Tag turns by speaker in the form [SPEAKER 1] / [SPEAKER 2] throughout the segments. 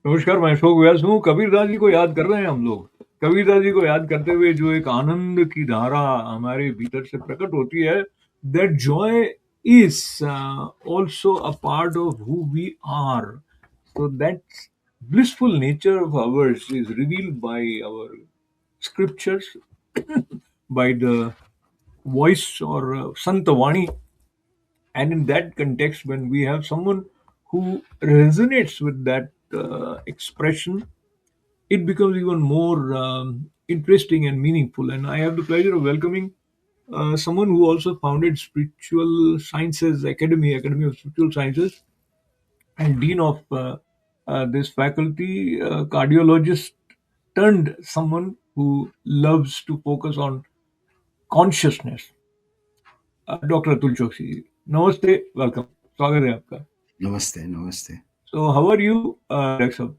[SPEAKER 1] नमस्कार, मैं अशोक व्यास हूँ। कबीरदास जी को याद कर रहे हैं हम लोग। कबीरदास जी को याद करते हुए जो एक आनंद की धारा हमारे भीतर से प्रकट होती है, that Joy is also a part of who we are. So that blissful nature of ours is revealed by our scriptures, by the voice or Sant Vani. And in that context, when we have someone who resonates with that expression, it becomes even more interesting and meaningful. And I have the pleasure of welcoming someone who also founded Spiritual Sciences Academy of Spiritual Sciences, and dean of this faculty, cardiologist turned someone who loves to focus on consciousness, Dr. Atul Chokshi. Namaste, welcome. स्वागत है आपका.
[SPEAKER 2] Namaste, namaste.
[SPEAKER 1] So, how are you, Dakshab?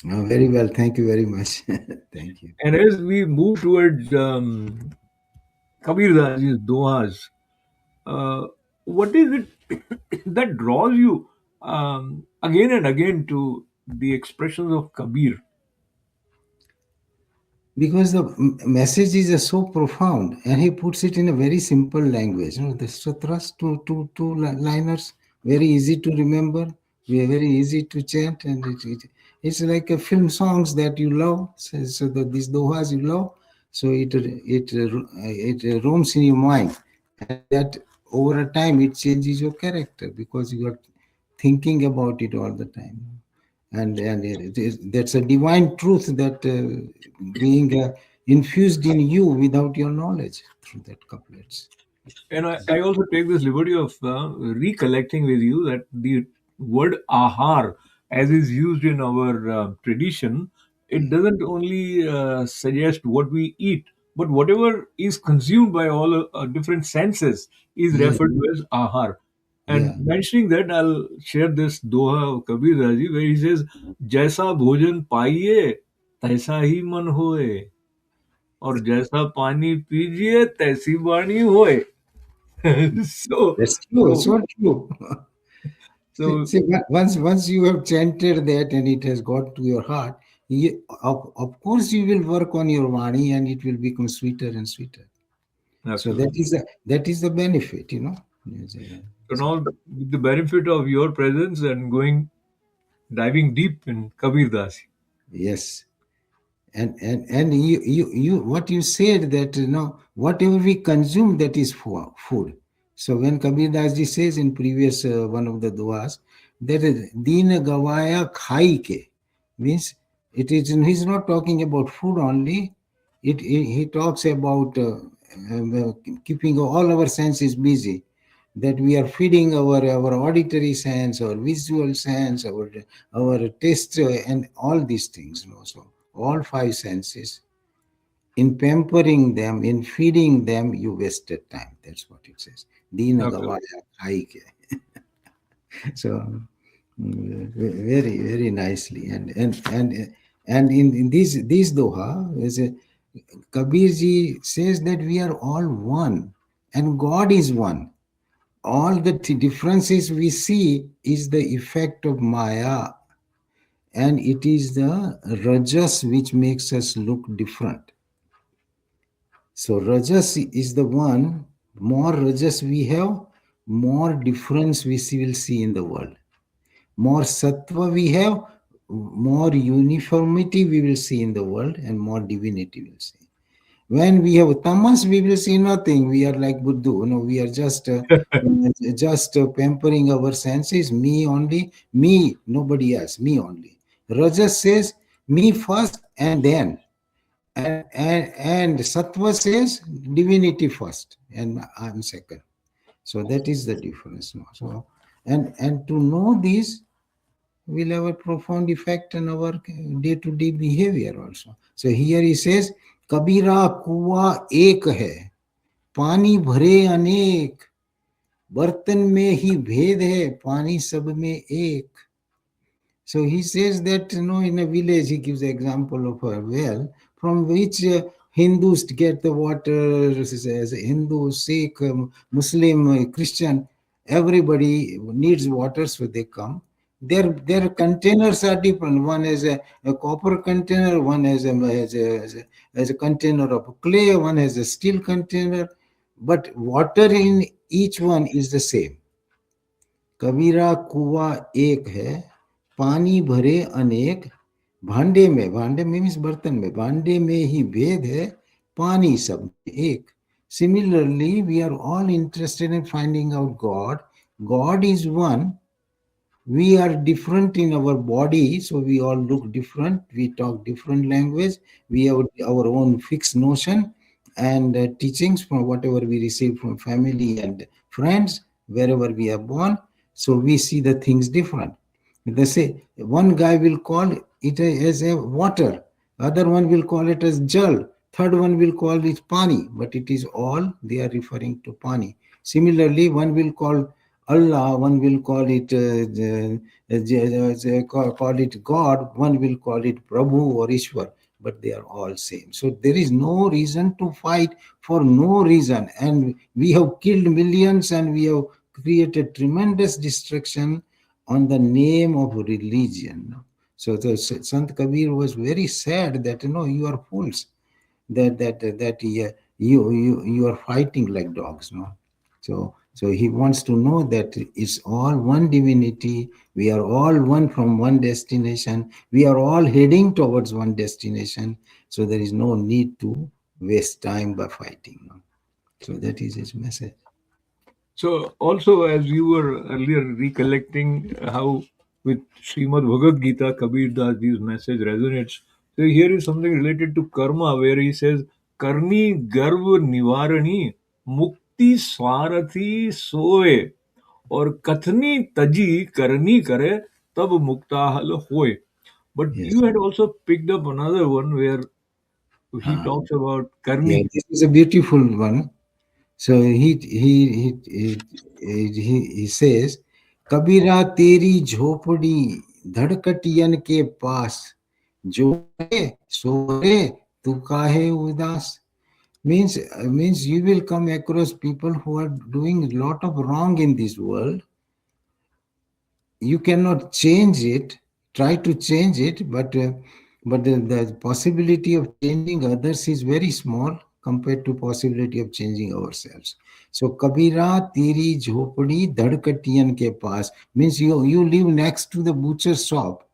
[SPEAKER 2] Very well, thank you very much. Thank you.
[SPEAKER 1] And as we move towards Kabir Das's Dohas, what is it that draws you again and again to the expressions of Kabir?
[SPEAKER 2] Because the message is so profound, and he puts it in a very simple language. You know, the sutras, two liners, very easy to remember, very easy to chant, and it's like a film songs that you love. So these dohas you love, so it roams in your mind, and that over a time it changes your character because you are thinking about it all the time. And that's a divine truth that being infused in you without your knowledge through that couplets.
[SPEAKER 1] And I also take this liberty of recollecting with you that the word ahar, as is used in our tradition, it doesn't only suggest what we eat, but whatever is consumed by all different senses is
[SPEAKER 2] Yeah,
[SPEAKER 1] referred to as ahar.
[SPEAKER 2] yeah.
[SPEAKER 1] And mentioning that, I'll share this doha of Kabir Raji where he says, "Jaisa bhojan paiye, taisa hi man hoye, और जैसा पानी पीजिए तैसी वाणी होए." so,
[SPEAKER 2] That's true.
[SPEAKER 1] so,
[SPEAKER 2] So true.
[SPEAKER 1] so,
[SPEAKER 2] See, once you have chanted that and it has got to your heart, of course you will work on your vani and it will become sweeter and sweeter. So
[SPEAKER 1] absolutely.
[SPEAKER 2] that is the benefit, you know. Yes, yeah.
[SPEAKER 1] So now, with the benefit of your presence and diving deep in Kabir Das.
[SPEAKER 2] Yes. And you what you said that whatever we consume, that is for food. So when Kabir Das ji says in previous one of the duas that din gavaya khai ke, means it is, he's not talking about food only. He talks about keeping all our senses busy, that we are feeding our auditory sense, our visual sense, our taste, and all these things, so all five senses. In pampering them, in feeding them, you wasted time. That's what it says. Dina
[SPEAKER 1] Absolutely.
[SPEAKER 2] gavaya khai ke. So very very nicely, and in this doha is Kabir ji says that we are all one and God is one. All the differences we see is the effect of Maya, and it is the Rajas which makes us look different. So Rajas is the one, more Rajas we have, more difference will see in the world. More Sattva we have, more uniformity we will see in the world, and more divinity we will see. When we have tamas, we will see nothing. We are like Buddha. We are just pampering our senses. Me only, me, nobody else. Me only. Rajas says me first and then, and Sattva says divinity first and I'm second. So that is the difference. So and to know this will have a profound effect on our day-to-day behavior also. So here he says, Kabira kuwa ek hai, pani bhare anek, bartan mein hi bhed hai, pani sab mein ek. So he says that, in a village, he gives the example of a well from which Hindus get the water, as Hindu, Sikh, Muslim, Christian, everybody needs water, so they come. Their containers are different. One is a copper container, one has a container of clay, one has a steel container, but water in each one is the same. कबीरा कुआ एक है, पानी भरे अनेक, भांडे में means बर्तन में, भांडे में ही भेद है, पानी सब में एक. Similarly, we are all interested in finding out God. God is one. We are different in our body, so we all look different. We talk different language. We have our own fixed notion and teachings from whatever we receive from family and friends, wherever we are born. So we see the things different. They say one guy will call it as a water, other one will call it as jal, third one will call it pani, but it is all they are referring to pani. Similarly, one will call Allah, one will call it call it God, one will call it Prabhu or Ishwar, but they are all same. So there is no reason to fight for no reason, and we have killed millions and we have created tremendous destruction on the name of religion. So the Sant Kabir was very sad that you are fools, that you are fighting like dogs, no. So he wants to know that it's all one divinity. We are all one from one destination. We are all heading towards one destination. So there is no need to waste time by fighting, no? So that is his message.
[SPEAKER 1] So, also, as you were earlier recollecting how with Srimad Bhagavad Gita, Kabir Das, this message resonates. So, here is something related to karma where he says, Karni garv nivarani mukti swarathi soe और कथनी तजी करनी करे तब मुक्ताहल होए. But
[SPEAKER 2] Yes.
[SPEAKER 1] you had also picked up another one where he
[SPEAKER 2] Ah,
[SPEAKER 1] talks about
[SPEAKER 2] yeah,
[SPEAKER 1] karni.
[SPEAKER 2] this is a beautiful one. So he says, कबीरा तेरी झोपड़ी धड़कटियन के पास, जो करे सो भरे तू काहे उदास. Means you will come across people who are doing a lot of wrong in this world. You cannot change it. Try to change it, but the possibility of changing others is very small compared to possibility of changing ourselves. So Kabira teri jhopadi dhadkatiyan ke paas, means you live next to the butcher shop.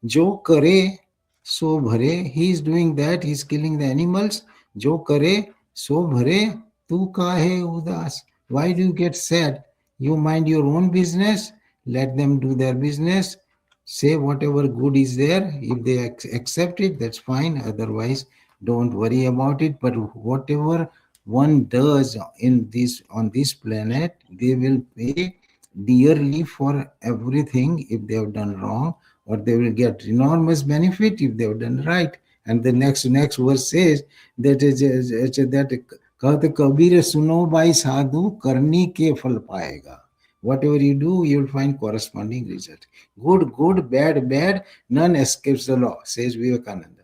[SPEAKER 2] जो करे सो भरे, he is doing that, he is killing the animals. जो करे सो भरे, तू काहे उदास. Why do you get sad? You mind your own business, let them do their business, say whatever good is there. If they accept it, that's fine. Otherwise, don't worry about it. But whatever one does in this on this planet, they will pay dearly for everything if they have done wrong, or they will get enormous benefit if they have done right. And the next verse says that that कहते कबीर सुनो भाई साधु करनी के फल पाएगा. Whatever you do, you will find corresponding result. Good, good, bad, bad, none escapes the law, says Vivekananda.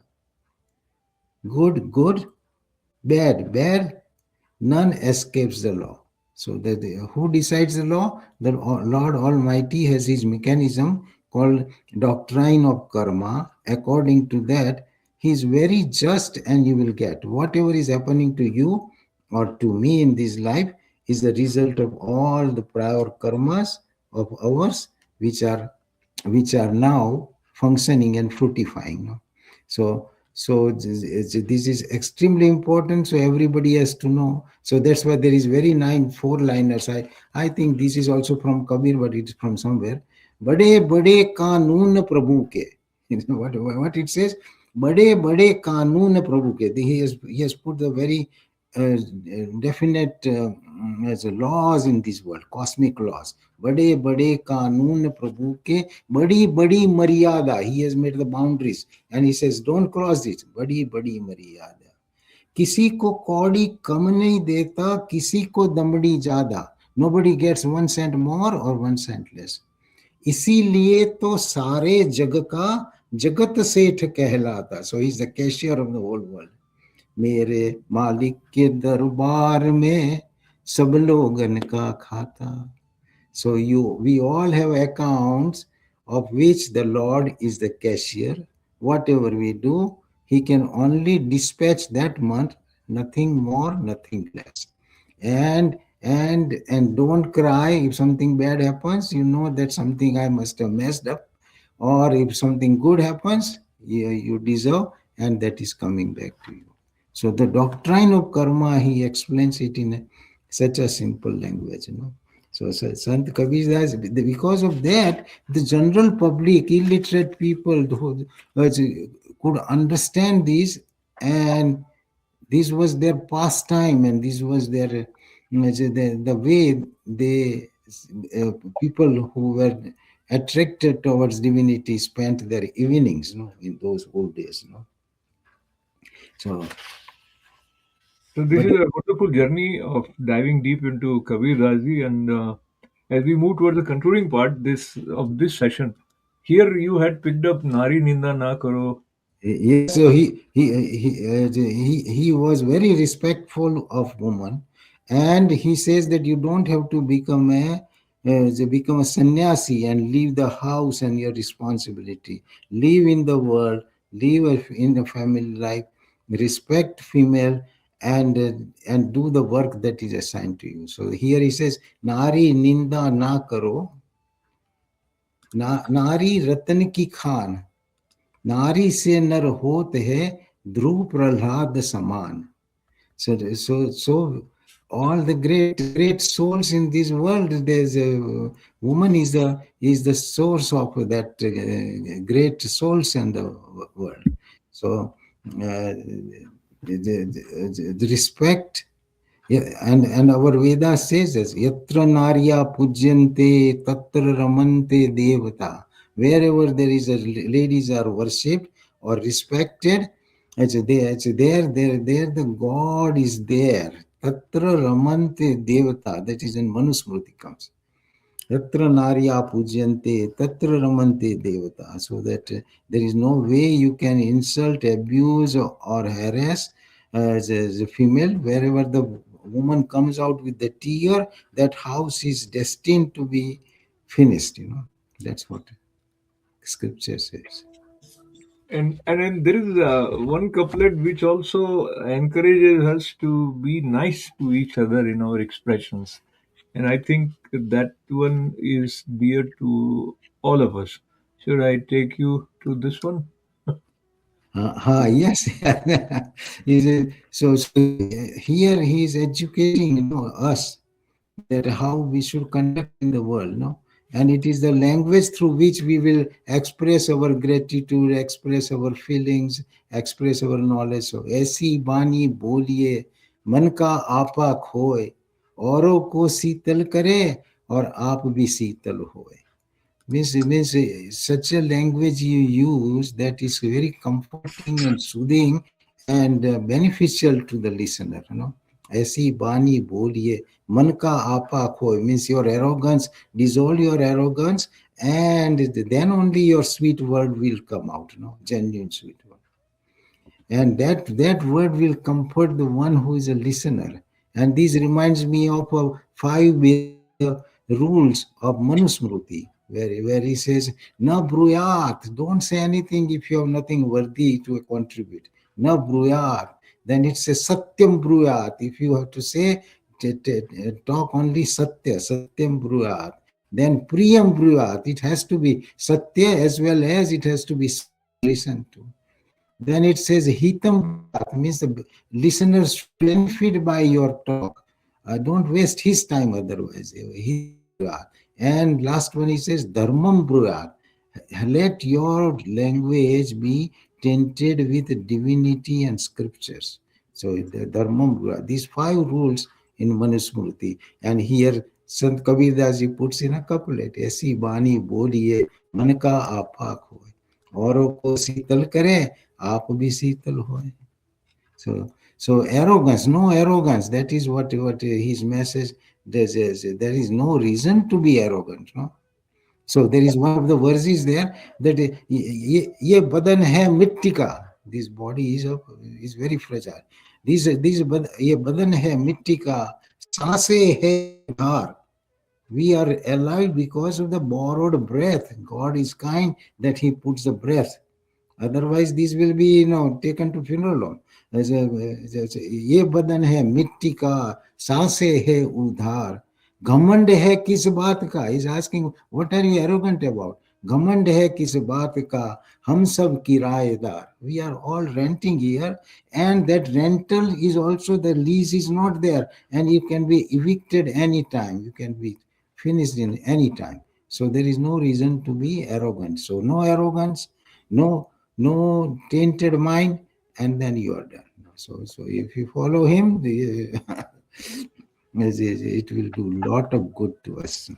[SPEAKER 2] Good, good, bad, bad, none escapes the law. So who decides the law? The Lord Almighty has his mechanism called doctrine of karma. According to that, he is very just, and you will get whatever is happening to you or to me in this life is the result of all the prior karmas of ours, which are now functioning and fructifying, no? So this is extremely important. So everybody has to know. So that's why there is very nine four liners. I think this is also from Kabir, but it's from somewhere. बड़े बड़े कानून प्रभु के. What it says? बड़े बड़े कानून प्रभु के. He has put the very definite as laws in this world, cosmic laws. बड़े बड़े कानून प्रभु के, बड़ी बड़ी मर्यादा. He has made the boundaries and he says don't cross this. बड़ी बड़ी मर्यादा. किसी को कौड़ी कम नहीं देता, किसी को दमड़ी ज्यादा. Nobody gets 1 cent more or 1 cent less. इसीलिए तो सारे जग का जगत सेठ कहलाता. So he is the cashier of the whole world. मेरे मालिक के दरबार में सब लोगन का खाता. So we all have accounts of which the Lord is the cashier. Whatever we do, He can only dispatch that month, nothing more, nothing less. And don't cry if something bad happens. You know that something I must have messed up, or if something good happens, you deserve, and that is coming back to you. So the doctrine of karma, he explains it in such a simple language, you know. So Sant Kabir Das, because of that, the general public, illiterate people who could understand this, and this was their pastime, and this was their the way they people who were attracted towards divinity spent their evenings, you know, in those old days, you know. So,
[SPEAKER 1] So this
[SPEAKER 2] but
[SPEAKER 1] is a wonderful journey of diving deep into Kabir Razi, and as we move towards the concluding part this session, here you had picked up Nari Ninda Na Karo.
[SPEAKER 2] yes, so he was very respectful of woman, and he says that you don't have to become a sannyasi and leave the house and your responsibility. Live in the world, in the family life, respect female, and do the work that is assigned to you. So here he says, "Nari ninda na karo, nari ratan ki khan." नारी से नर होत है ध्रुव प्रहलाद समान. So all the great souls in this world, there's a woman is the source of that great souls in the world. So the respect. Yeah, and our Veda says this, Yatra Narya Pujyante Tatra Ramante Devata. Wherever there is a ladies are worshipped or respected, there the God is there. Tatra Ramante Devata. That is in Manusmriti comes. Yatra Narya Pujyante Tatra Ramante Devata. So that there is no way you can insult, abuse, or harass as a female. Wherever the woman comes out with the tear, that house is destined to be finished, you know. That's what scripture says.
[SPEAKER 1] And then there is one couplet which also encourages us to be nice to each other in our expressions, and I think that one is dear to all of us. Should I take you to this one?
[SPEAKER 2] Yes. So here he is educating, you know, us that how we should conduct in the world, no? And it is the language through which we will express our gratitude, express our feelings, express our knowledge. So ऐसी बानी बोलिए मन का आपा खोए औरों को शीतल करे और आप भी शीतल होए. Means such a language you use that is very comforting and soothing and beneficial to the listener, you know. ऐसी बानी बोलिए मन का आपा खोए, means your arrogance, dissolve your arrogance, and then only your sweet word will come out, you know, genuine sweet word. And that word will comfort the one who is a listener. And this reminds me of five Veda rules of Manusmriti, where he says, na bruyat, don't say anything if you have nothing worthy to contribute. Na bruyat. Then it says satyam bruyat, if you have to say, talk only satyam bruyat. Then priyam bruyat, it has to be satya as well as it has to be listened to. Then it says hitam bruyat, means the listeners should benefit by your talk. Don't waste his time otherwise. Hitam bruyat. And last one he says dharmam bruyat. Let your language be tainted with divinity and scriptures. So the dharmam bruyat. These five rules in Manusmriti. And here Sant Kabir Das ji puts in a couplet. ऐसी बानी बोलिए मन का आपा खोए औरों को शीतल करे आप भी शीतल होए. So arrogance, no arrogance. That is what his message does. There is no reason to be arrogant, no. So there is one of the verses there that ye badan hai mitti ka. This body is very fragile. Ye badan hai mitti ka, saase hai bhar. We are alive because of the borrowed breath. God is kind that He puts the breath. Otherwise, this will be, taken to funeral home. जैसे ये बदन है मिट्टी का, सांसें है उधार, घमंड है किस बात का? Is asking what are you arrogant about? घमंड है किस बात का, हम सब किराएदार. We are all renting here, and that rental is also, the lease is not there, and you can be evicted anytime. You can be finished in any time. So there is no reason to be arrogant. So no arrogance, no tainted mind, and then you are done. So if you follow him, it will do a lot of good to us.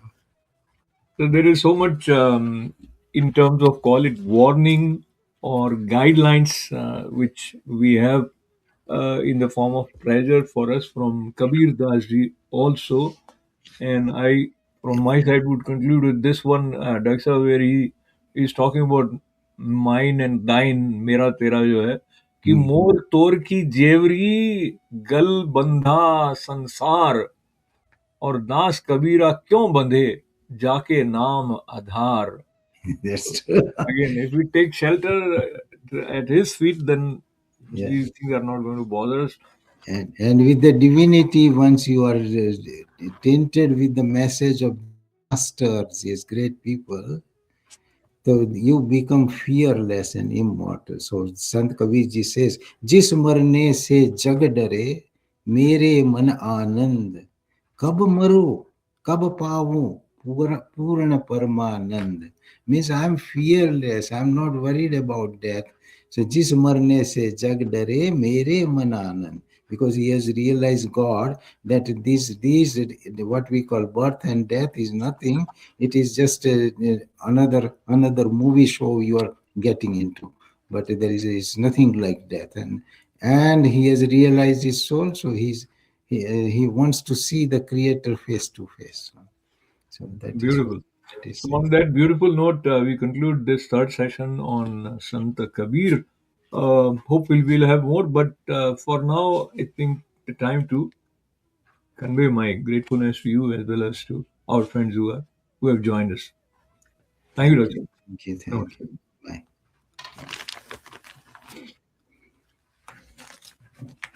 [SPEAKER 1] So there is so much in terms of, call it, warning or guidelines, which we have in the form of pressure for us from Kabir Das ji also. And I, from my side, would conclude with this one, Daksa, where he is talking about mine and thine, मेरा तेरा जो है, कि
[SPEAKER 2] Hmm.
[SPEAKER 1] मोर तोर की जेवरी गल बंधा संसार, और दास कबीरा क्यों बंधे जाके नाम आधार.
[SPEAKER 2] That's
[SPEAKER 1] So
[SPEAKER 2] true.
[SPEAKER 1] again, if we take shelter at his feet, then
[SPEAKER 2] Yeah.
[SPEAKER 1] these things are not going to bother us.
[SPEAKER 2] And with the divinity, once you are tainted with the message of masters, these great people, so you become fearless and immortal. So Sant Kabir ji says, जिस मरने से जग डरे मेरे मन आनंद, कब मरो कब पाऊं पूर्ण परमानंद. Means I'm fearless, I'm not worried about death. So जिस मरने से जग डरे मेरे मन आनंद, because he has realized God, that these what we call birth and death is nothing. It is just another movie show you are getting into. But there is nothing like death, and he has realized his soul. So he wants to see the Creator face to face. So that is what
[SPEAKER 1] Beautiful.
[SPEAKER 2] that is
[SPEAKER 1] So
[SPEAKER 2] saying.
[SPEAKER 1] on that beautiful note, we conclude this third session on Sant Kabir. Hopefully, we'll have more, but for now, I think the time to convey my gratefulness to you as well as to our friends who have joined us. Thank you,
[SPEAKER 2] Thank
[SPEAKER 1] Doctor.
[SPEAKER 2] you. Thank you.
[SPEAKER 1] Namaste.
[SPEAKER 2] Thank you.